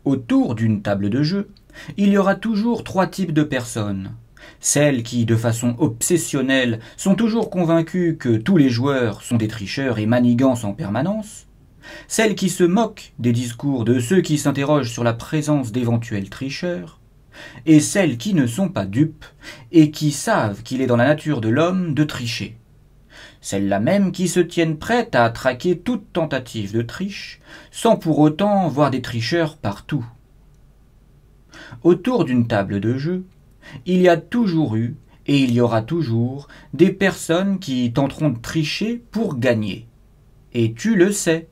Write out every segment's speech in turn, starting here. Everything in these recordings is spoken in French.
Autour d'une table de jeu, il y aura toujours trois types de personnes. Celles qui, de façon obsessionnelle, sont toujours convaincues que tous les joueurs sont des tricheurs et manigances en permanence. Celles qui se moquent des discours de ceux qui s'interrogent sur la présence d'éventuels tricheurs. Et celles qui ne sont pas dupes et qui savent qu'il est dans la nature de l'homme de tricher. Celles-là même qui se tiennent prêtes à traquer toute tentative de triche, sans pour autant voir des tricheurs partout. Autour d'une table de jeu, il y a toujours eu, et il y aura toujours, des personnes qui tenteront de tricher pour gagner. Et tu le sais.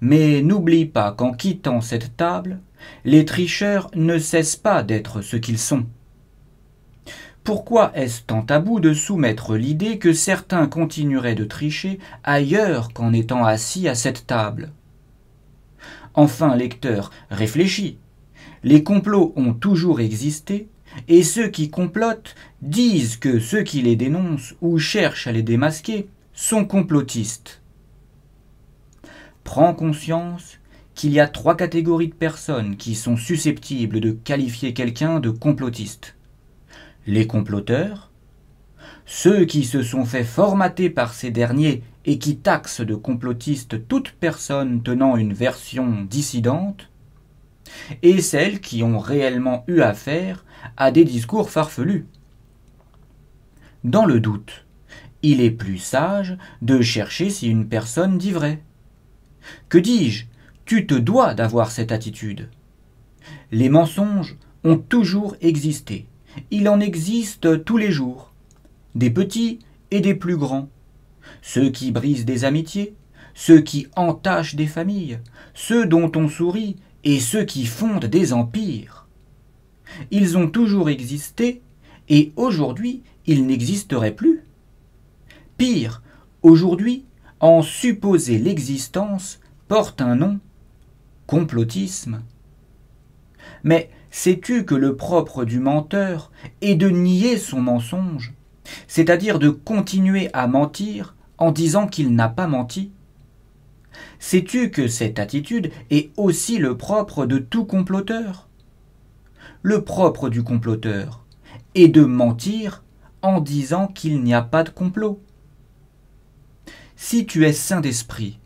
Mais n'oublie pas qu'en quittant cette table, les tricheurs ne cessent pas d'être ce qu'ils sont. Pourquoi est-ce tant tabou de soumettre l'idée que certains continueraient de tricher ailleurs qu'en étant assis à cette table? Enfin, lecteur, réfléchis. Les complots ont toujours existé, et ceux qui complotent disent que ceux qui les dénoncent ou cherchent à les démasquer sont complotistes. Prends conscience qu'il y a trois catégories de personnes qui sont susceptibles de qualifier quelqu'un de complotiste. Les comploteurs, ceux qui se sont fait formater par ces derniers et qui taxent de complotiste toute personne tenant une version dissidente, et celles qui ont réellement eu affaire à des discours farfelus. Dans le doute, il est plus sage de chercher si une personne dit vrai. Que dis-je? Tu te dois d'avoir cette attitude. Les mensonges ont toujours existé. Il en existe tous les jours, des petits et des plus grands, ceux qui brisent des amitiés, ceux qui entachent des familles, ceux dont on sourit et ceux qui fondent des empires. Ils ont toujours existé et aujourd'hui ils n'existeraient plus. Pire, aujourd'hui, en supposer l'existence porte un nom, complotisme. Mais sais-tu que le propre du menteur est de nier son mensonge, c'est-à-dire de continuer à mentir en disant qu'il n'a pas menti? Sais-tu que cette attitude est aussi le propre de tout comploteur? Le propre du comploteur est de mentir en disant qu'il n'y a pas de complot. Si tu es sain d'esprit,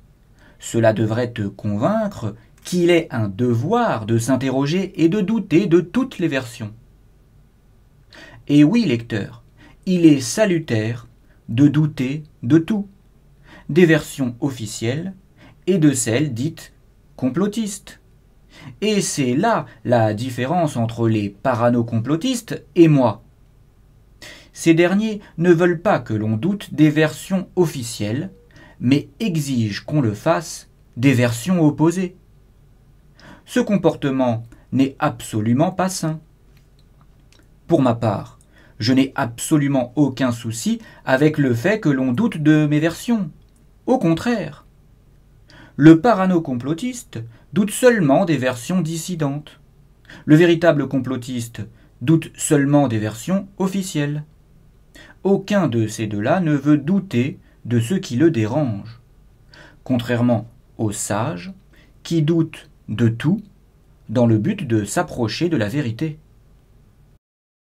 cela devrait te convaincre qu'il est un devoir de s'interroger et de douter de toutes les versions. Et oui, lecteur, il est salutaire de douter de tout, des versions officielles et de celles dites complotistes. Et c'est là la différence entre les parano-complotistes et moi. Ces derniers ne veulent pas que l'on doute des versions officielles, mais exigent qu'on le fasse des versions opposées. Ce comportement n'est absolument pas sain. Pour ma part, je n'ai absolument aucun souci avec le fait que l'on doute de mes versions. Au contraire. Le parano-complotiste doute seulement des versions dissidentes. Le véritable complotiste doute seulement des versions officielles. Aucun de ces deux-là ne veut douter de ce qui le dérange. Contrairement aux sages qui doutent de tout dans le but de s'approcher de la vérité.